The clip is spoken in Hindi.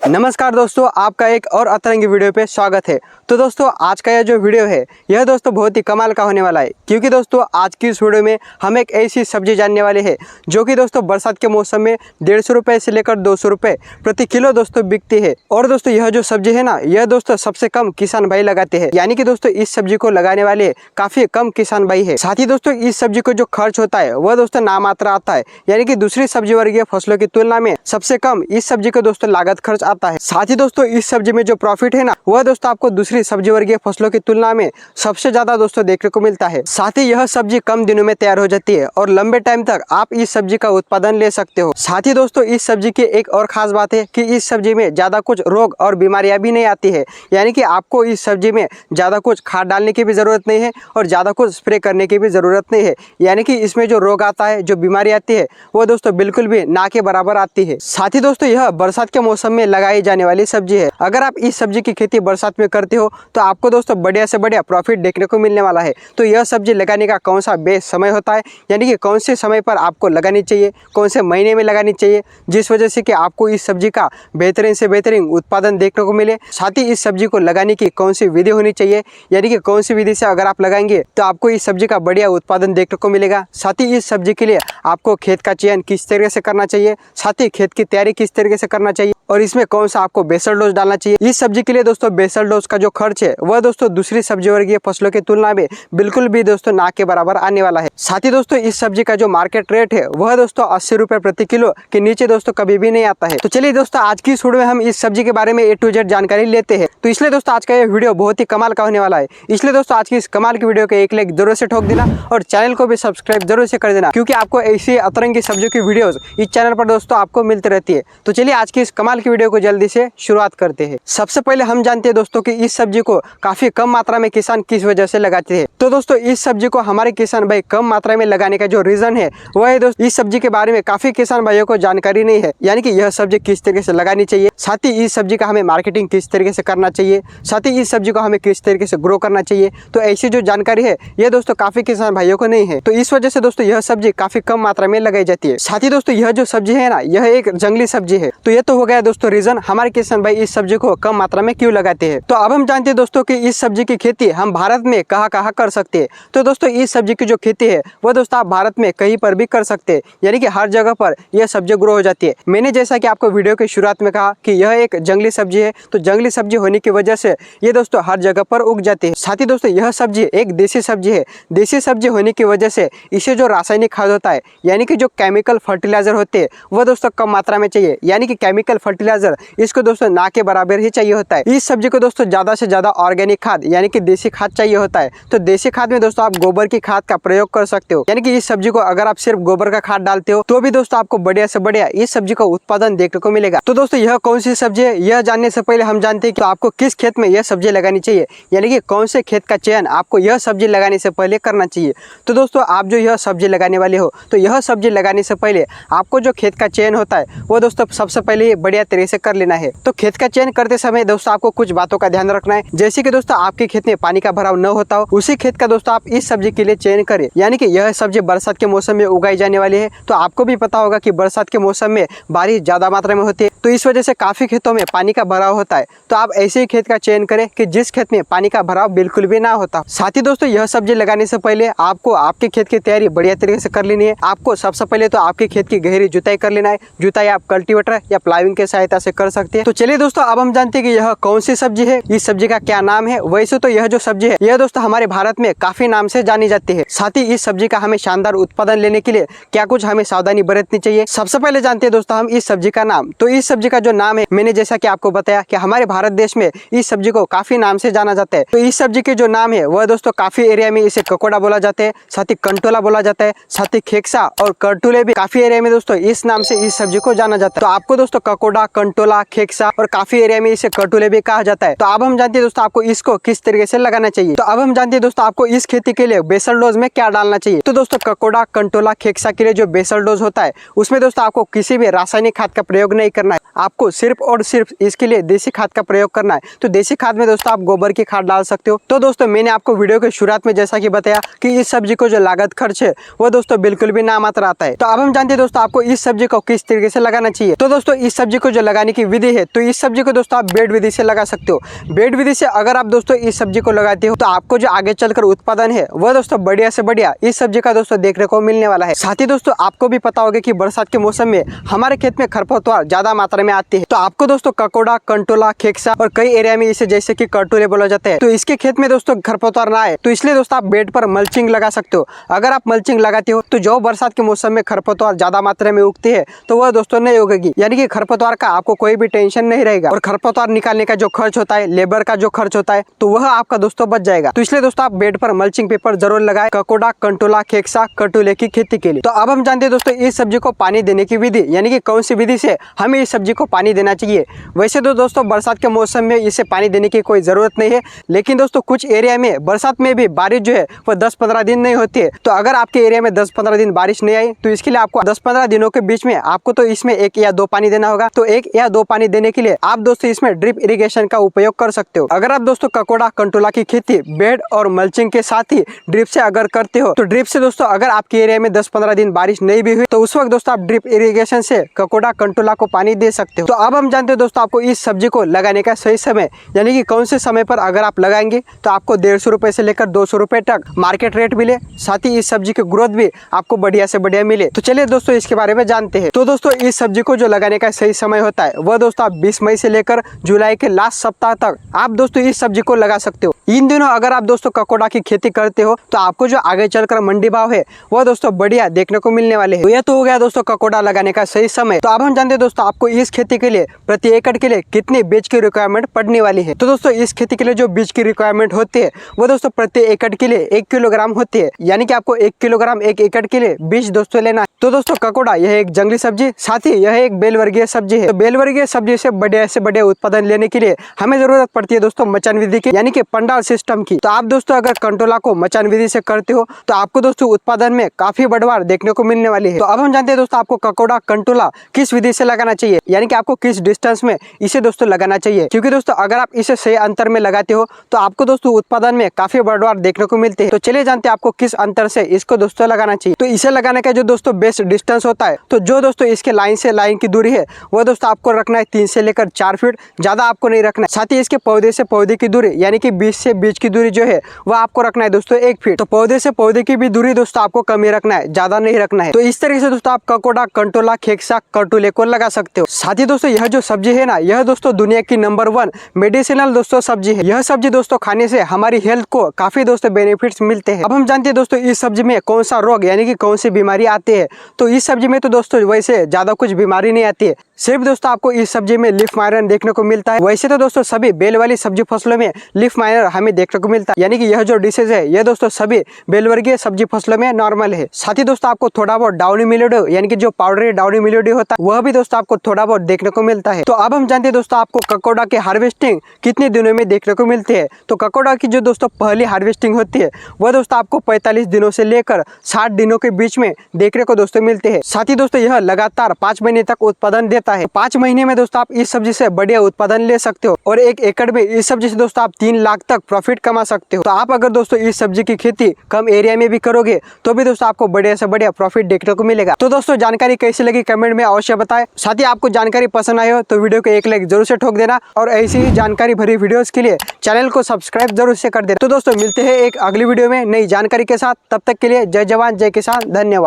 नमस्कार दोस्तों, आपका एक और अतरंगी वीडियो पे स्वागत है। तो दोस्तों आज का यह जो वीडियो है यह दोस्तों बहुत ही कमाल का होने वाला है, क्योंकि दोस्तों आज की इस वीडियो में हम एक ऐसी सब्जी जानने वाले हैं जो कि दोस्तों बरसात के मौसम में 150 रुपये से लेकर 200 रुपये प्रति किलो दोस्तों बिकती है। और दोस्तों यह जो सब्जी है ना, यह दोस्तों सबसे कम किसान भाई लगाते हैं, यानी कि दोस्तों इस सब्जी को लगाने वाले काफी कम किसान भाई है। साथ ही दोस्तों इस सब्जी को जो खर्च होता है वह दोस्तों नामात्र आता है, यानी कि दूसरी सब्जी वर्गीय फसलों की तुलना में सबसे कम इस सब्जी को दोस्तों लागत खर्च आता है। साथ ही दोस्तों इस सब्जी में जो प्रॉफिट है ना, वह दोस्तों आपको दूसरी सब्जी वर्गीय फसलों की तुलना में सबसे ज्यादा दोस्तों देखने को मिलता है। साथ ही यह सब्जी कम दिनों में तैयार हो जाती है और लंबे टाइम तक आप इस सब्जी का उत्पादन ले सकते हो। साथ ही दोस्तों इस सब्जी की एक और खास बात है कि इस सब्जी में ज्यादा कुछ रोग और बीमारियां भी नहीं आती है, यानी कि आपको इस सब्जी में ज्यादा कुछ खाद डालने की भी जरूरत नहीं है और ज्यादा कुछ स्प्रे करने की भी जरूरत नहीं है, यानी कि इसमें जो रोग आता है, जो बीमारी आती है, वो दोस्तों बिल्कुल भी ना के बराबर आती है। साथ ही दोस्तों यह बरसात के मौसम में लगाई जाने वाली सब्जी है। अगर आप इस सब्जी की खेती बरसात में करते हो तो आपको दोस्तों बढ़िया से बढ़िया प्रॉफिट देखने को मिलने वाला है। तो यह सब्जी लगाने का कौन सा बेस्ट समय होता है, यानी कि कौन से समय पर आपको लगानी चाहिए, कौन से महीने में लगानी चाहिए, जिस वजह से कि आपको इस सब्जी का बेहतरीन से बेहतरीन उत्पादन देखने को मिले। साथ ही इस सब्जी को लगाने की कौन सी विधि होनी चाहिए, यानी कि कौन सी विधि से अगर आप लगाएंगे तो आपको इस सब्जी का बढ़िया उत्पादन देखने को मिलेगा। साथ ही इस सब्जी के लिए आपको खेत का चयन किस तरीके से करना चाहिए, साथ ही खेत की तैयारी किस तरीके से करना चाहिए और इसमें कौन सा आपको बेसल डोज डालना चाहिए। इस सब्जी के लिए दोस्तों बेसल डोज का जो खर्च है वह दोस्तों दूसरी सब्जी वर्गीय फसलों की तुलना में बिल्कुल भी दोस्तों ना के बराबर आने वाला है। साथ ही दोस्तों इस सब्जी का जो मार्केट रेट है वह दोस्तों 80 रुपये प्रति किलो के नीचे दोस्तों कभी भी नहीं आता है। तो चलिए दोस्तों आज की इस वीडियो में हम इस सब्जी के बारे में A to Z जानकारी लेते हैं। तो इसलिए दोस्तों आज का ये वीडियो बहुत ही कमाल का होने वाला है, इसलिए दोस्तों आज की इस कमाल की वीडियो को एक लाइक जरूर से ठोक देना और चैनल को भी सब्सक्राइब जरूर से कर देना, क्योंकि आपको ऐसी अतरंगी सब्जियों की वीडियोस इस चैनल पर दोस्तों आपको मिलती रहती है। तो चलिए आज की इस कमाल की वीडियो को जल्दी से शुरुआत करते हैं। सबसे पहले हम जानते हैं दोस्तों कि इस सब्जी को काफी कम मात्रा में किसान किस वजह से लगाते हैं। तो दोस्तों इस सब्जी को हमारे किसान भाई कम मात्रा में लगाने का जो रीजन है वह है दोस्तों इस सब्जी के बारे में काफी किसान भाइयों को जानकारी नहीं है, यानी कि यह सब्जी किस तरीके से लगानी चाहिए, साथ ही इस सब्जी का हमें मार्केटिंग किस तरीके से करना चाहिए, साथ ही इस सब्जी को हमें किस तरीके से ग्रो करना चाहिए। तो ऐसी जो जानकारी है यह दोस्तों काफी किसान भाइयों को नहीं है, तो इस वजह से दोस्तों यह सब्जी काफी कम मात्रा में लगाई जाती है। साथ ही दोस्तों यह जो सब्जी है ना, यह एक जंगली सब्जी है। तो यह तो हो गया दोस्तों रीजन हमारे किसान भाई इस सब्जी को कम मात्रा में क्यों लगाते हैं। तो अब हम जानते हैं दोस्तों कि इस सब्जी की खेती हम भारत में कहाँ कहाँ कर सकते हैं। तो दोस्तों इस सब्जी की जो खेती है वह दोस्तों आप भारत में कहीं पर भी कर सकते हैं, यानी कि हर जगह पर यह सब्जी ग्रो हो जाती है। मैंने जैसा कि आपको वीडियो के शुरुआत में कहा कि यह एक जंगली सब्जी है, तो जंगली सब्जी होने की वजह से ये दोस्तों हर जगह पर उग जाती है। साथ ही दोस्तों यह सब्जी एक देसी सब्जी है। देसी सब्जी होने की वजह से इसे जो रासायनिक खाद होता है, यानी कि जो केमिकल फर्टिलाइजर होते हैं वह दोस्तों कम मात्रा में चाहिए, यानी कि केमिकल फर्टिलाइजर इसको दोस्तों ना के बराबर ही चाहिए होता है। इस सब्जी को दोस्तों ज्यादा से ज्यादा ऑर्गेनिक खाद यानी कि देसी खाद चाहिए होता है। तो देसी खाद में दोस्तों आप गोबर की खाद का प्रयोग कर सकते हो, यानी कि इस सब्जी को अगर आप सिर्फ गोबर का खाद डालते हो तो भी दोस्तों आपको बढ़िया से बढ़िया इस सब्जी का उत्पादन देखने को मिलेगा। तो दोस्तों यह कौन सी सब्जी है यह जानने से पहले हम जानते हैं कि आपको किस खेत में यह सब्जी लगानी चाहिए, यानी कि कौन से खेत का चयन आपको यह सब्जी लगाने से पहले करना चाहिए। तो दोस्तों आप जो यह सब्जी लगाने वाले हो, तो यह सब्जी लगाने से पहले आपको जो खेत का चयन होता है वो दोस्तों सबसे पहले बढ़िया तरीके से कर लेना है। तो खेत का चयन करते समय दोस्तों आपको कुछ बातों का ध्यान रखना है, जैसे कि दोस्तों आपके खेत में पानी का भराव न होता हो, उसी खेत का दोस्तों आप इस सब्जी के लिए चयन करें, यानी कि यह सब्जी बरसात के मौसम में उगाई जाने वाली है। तो आपको भी पता होगा कि बरसात के मौसम में बारिश ज्यादा मात्रा में होती है, तो इस वजह से काफी खेतों में पानी का भराव होता है। तो आप ऐसे ही खेत का चयन करें कि जिस खेत में पानी का भराव बिल्कुल भी ना होता। साथ ही दोस्तों यह सब्जी लगाने से पहले आपको आपके खेत की तैयारी बढ़िया तरीके से कर लेनी है। आपको सबसे पहले तो आपके खेत की गहरी जुताई कर लेना है। जुताई आप कल्टीवेटर या प्लाविंग की सहायता से कर सकते हैं। तो चलिए दोस्तों अब हम जानते हैं कि यह कौन सी सब्जी है, इस सब्जी का क्या नाम है। वैसे तो यह जो सब्जी है यह दोस्तों हमारे भारत में काफी नाम से जानी जाती है। साथ ही इस सब्जी का हमें शानदार उत्पादन लेने के लिए क्या कुछ हमें सावधानी बरतनी चाहिए। सबसे पहले जानते हैं दोस्तों हम इस सब्जी का नाम। तो इस सब्जी का जो नाम है, मैंने जैसा कि आपको बताया कि हमारे भारत देश में इस सब्जी को काफी नाम से जाना जाता है। तो इस सब्जी के जो नाम है वह दोस्तों काफी एरिया में इसे ककोड़ा बोला जाता है, साथ ही कंटोला बोला जाता है, साथ ही खेक्सा और करटुले भी काफी एरिया में दोस्तों इस नाम से इस सब्जी को जाना जाता है। तो आपको दोस्तों ककोड़ा, कंटोला, खेक्सा और काफी एरिया में इसे करटुले भी कहा जाता है। तो अब हम जानते हैं दोस्तों आपको इसको किस तरीके से लगाना चाहिए। तो अब हम जानते हैं दोस्तों आपको इस खेती के लिए बेसल डोज में क्या डालना चाहिए। तो दोस्तों ककोड़ा, कंटोला, खेक्सा के लिए जो बेसल डोज होता है उसमें दोस्तों आपको किसी भी रासायनिक खाद का प्रयोग नहीं करना है, आपको सिर्फ और सिर्फ इसके लिए देसी खाद का प्रयोग करना है। तो देसी खाद में दोस्तों आप गोबर की खाद डाल सकते हो। तो दोस्तों मैंने आपको वीडियो के शुरुआत में जैसा कि बताया कि इस सब्जी को जो लागत खर्च है वो दोस्तों बिल्कुल भी नामात्र आता है। तो अब हम जानते हैं दोस्तों आपको इस सब्जी को किस तरीके से लगाना चाहिए। तो दोस्तों इस सब्जी को जो लगाने कि विधि है, तो इस सब्जी को दोस्तों आप बेड विधि से लगा सकते हो। बेड विधि से अगर आप दोस्तों इस सब्जी को लगाते हो तो आपको जो आगे चलकर उत्पादन है वह दोस्तों बढ़िया से बढ़िया इस सब्जी का दोस्तों देखने को मिलने वाला है। साथ ही दोस्तों आपको भी पता होगा कि बरसात के मौसम में हमारे खेत में खरपतवार ज्यादा मात्रा में आते हैं, तो आपको दोस्तों ककोड़ा, कंटोला, खेकसा और कई एरिया में इसे जैसे कि कर्टुले बोला जाता है, तो इसके खेत में दोस्तों खरपतवार ना आए तो इसलिए दोस्तों आप बेड पर मल्चिंग लगा सकते हो। अगर आप मल्चिंग लगाते हो तो जो बरसात के मौसम में खरपतवार ज्यादा मात्रा में उगती है तो वह दोस्तों नहीं उगेगी, यानी कि खरपतवार का आपको कोई भी टेंशन नहीं रहेगा। और खरपतवार निकालने का जो खर्च होता है, लेबर का जो खर्च होता है, तो वह आपका दोस्तों बच जाएगा। तो इसलिए दोस्तों आप बेड पर मल्चिंग पेपर जरूर लगाए ककोड़ा, कंटोला, खेकसा, कर्टुले की खेती के लिए। तो अब हम जानते हैं दोस्तों इस सब्जी को पानी देने की विधि, यानी कि कौन सी विधि से हमें इस सब्जी को पानी देना चाहिए। वैसे तो दोस्तों बरसात के मौसम में इसे पानी देने की कोई जरूरत नहीं है, लेकिन दोस्तों कुछ एरिया में बरसात में भी बारिश जो है वो 10-15 दिन नहीं होती है। तो अगर आपके एरिया में 10-15 दिन बारिश नहीं आई तो इसके लिए आपको 10-15 दिनों के बीच में आपको तो इसमें 1 या 2 पानी देना होगा। तो 1 या 2 पानी देने के लिए आप दोस्तों इसमें ड्रिप इरिगेशन का उपयोग कर सकते हो। अगर आप दोस्तों ककोड़ा, कंटोला की खेती बेड और मल्चिंग के साथ ही ड्रिप से अगर करते हो तो ड्रिप से दोस्तों अगर आपके एरिया में 10-15 दिन बारिश नहीं भी हुई तो उस वक्त दोस्तों आप ड्रिप इरिगेशन से ककोड़ा, कंटोला को पानी दे सकते हो। तो अब हम जानते हैं दोस्तों आपको इस सब्जी को लगाने का सही समय, यानी कि कौन से समय पर अगर आप लगाएंगे तो आपको 150 रुपए से लेकर 200 रुपए तक मार्केट रेट मिले, साथ ही इस सब्जी की ग्रोथ भी आपको बढ़िया से बढ़िया मिले। तो चलिए दोस्तों इसके बारे में जानते हैं। तो दोस्तों इस सब्जी को जो लगाने का सही समय होता है वह दोस्तों आप 20 मई से लेकर जुलाई के लास्ट सप्ताह तक आप दोस्तों इस सब्जी को लगा सकते हो। इन दिनों अगर आप दोस्तों ककोड़ा की खेती करते हो तो आपको जो आगे चलकर मंडी भाव है वह दोस्तों बढ़िया देखने को मिलने वाले हैं। तो यह तो हो गया दोस्तों ककोड़ा लगाने का सही समय। तो अब हम जानते हैं दोस्तों आपको इस खेती के लिए प्रति एकड़ के लिए कितने बीज की रिक्वायरमेंट पड़ने वाली है। तो दोस्तों इस खेती के लिए जो बीज की रिक्वायरमेंट होती है वो दोस्तों प्रति एकड़ के लिए 1 किलोग्राम होती है, यानी कि आपको 1 किलोग्राम 1 एकड़ के लिए बीज दोस्तों लेना है। तो दोस्तों ककोड़ा यह एक जंगली सब्जी, साथ ही यह एक बेलवर्गीय सब्जी है। तो बेलवर्गीय सब्जी से बढ़िया उत्पादन लेने के लिए हमें जरूरत पड़ती है दोस्तों मचान विधि की, यानी कि पंडाल सिस्टम की। तो आप दोस्तों अगर कंटोला को मचान विधि से करते हो तो आपको दोस्तों उत्पादन में काफी बढ़वार देखने को मिलने वाली है। तो अब हम जानते हैं दोस्तों आपको ककोड़ा, कंटोला किस विधि से लगाना चाहिए, यानी कि आपको किस डिस्टेंस में इसे दोस्तों लगाना चाहिए। क्योंकि दोस्तों अगर आप इसे सही अंतर में लगाते हो तो आपको दोस्तों उत्पादन में काफी बढ़वार देखने को मिलते हैं। तो चलिए जानते हैं आपको किस अंतर से इसको दोस्तों लगाना चाहिए। तो इसे लगाने का जो दोस्तों बेस्ट डिस्टेंस होता है, तो जो दोस्तों इसके लाइन से लाइन की दूरी है वो दोस्तों आपको रखना है 3 से लेकर 4 फीट, ज्यादा आपको नहीं रखना है। साथ ही इसके पौधे से पौधे की दूरी, यानी कि बीज से बीज की दूरी जो है वह आपको रखना है दोस्तों 1 फीट। तो पौधे से पौधे की भी दूरी दोस्तों आपको कम ही रखना है, ज्यादा नहीं रखना है। तो इस तरीके से दोस्तों आप ककोड़ा, कंटोला, खेकसा, कर्टुले को लगा सकते हो। साथ ही दोस्तों यह जो सब्जी है ना, यह दोस्तों दुनिया की नंबर 1 मेडिसिनल दोस्तों सब्जी है। यह सब्जी दोस्तों खाने से हमारी हेल्थ को काफी दोस्तों बेनिफिट्स मिलते हैं। अब हम जानते हैं दोस्तों इस सब्जी में कौन सा रोग, यानी कि कौन सी बीमारी आती है। तो इस सब्जी में तो दोस्तों वैसे ज्यादा कुछ बीमारी नहीं आती है, सिर्फ दोस्तों आपको इस सब्जी में लीफ माइनर देखने को मिलता है। वैसे तो दोस्तों सभी बेल वाली सब्जी फसलों में लीफ माइनर हमें देखने को मिलता है, यानी कि यह जो डिसीज है यह दोस्तों सभी बेलवर्गीय सब्जी फसलों में नॉर्मल है। साथ ही दोस्तों आपको थोड़ा बहुत डाउनी मिल्ड्यू, यानी कि जो पाउडरी डाउनी मिल्ड्यू होता है वह भी दोस्तों आपको थोड़ा बहुत देखने को मिलता है। तो अब हम जानते हैं दोस्तों आपको ककोड़ा की हार्वेस्टिंग कितने दिनों में देखने को मिलती है। तो ककोड़ा की जो दोस्तों पहली हार्वेस्टिंग होती है वह दोस्तों आपको 45 दिनों से लेकर 60 दिनों के बीच में देखने को दोस्तों मिलते हैं। साथ ही दोस्तों यह लगातार 5 महीने तक उत्पादन देता है। 5 महीने में दोस्तों आप इस सब्जी से बढ़िया उत्पादन ले सकते हो और 1 एकड़ में इस सब्जी से दोस्तों आप 3 लाख तक प्रॉफिट कमा सकते हो। तो आप अगर दोस्तों इस सब्जी की खेती कम एरिया में भी करोगे तो भी दोस्तों आपको बढ़िया से बढ़िया प्रॉफिट देखने को मिलेगा। तो दोस्तों जानकारी कैसी लगी कमेंट में अवश्य बताएं। साथ ही आपको जानकारी पसंद आई हो तो वीडियो को 1 लाइक जरूर से ठोक देना और ऐसी ही जानकारी भरी वीडियोस के लिए चैनल को सब्सक्राइब जरूर से कर देना। तो दोस्तों मिलते हैं एक अगली वीडियो में नई जानकारी के साथ, तब तक के लिए जय जवान जय किसान, धन्यवाद।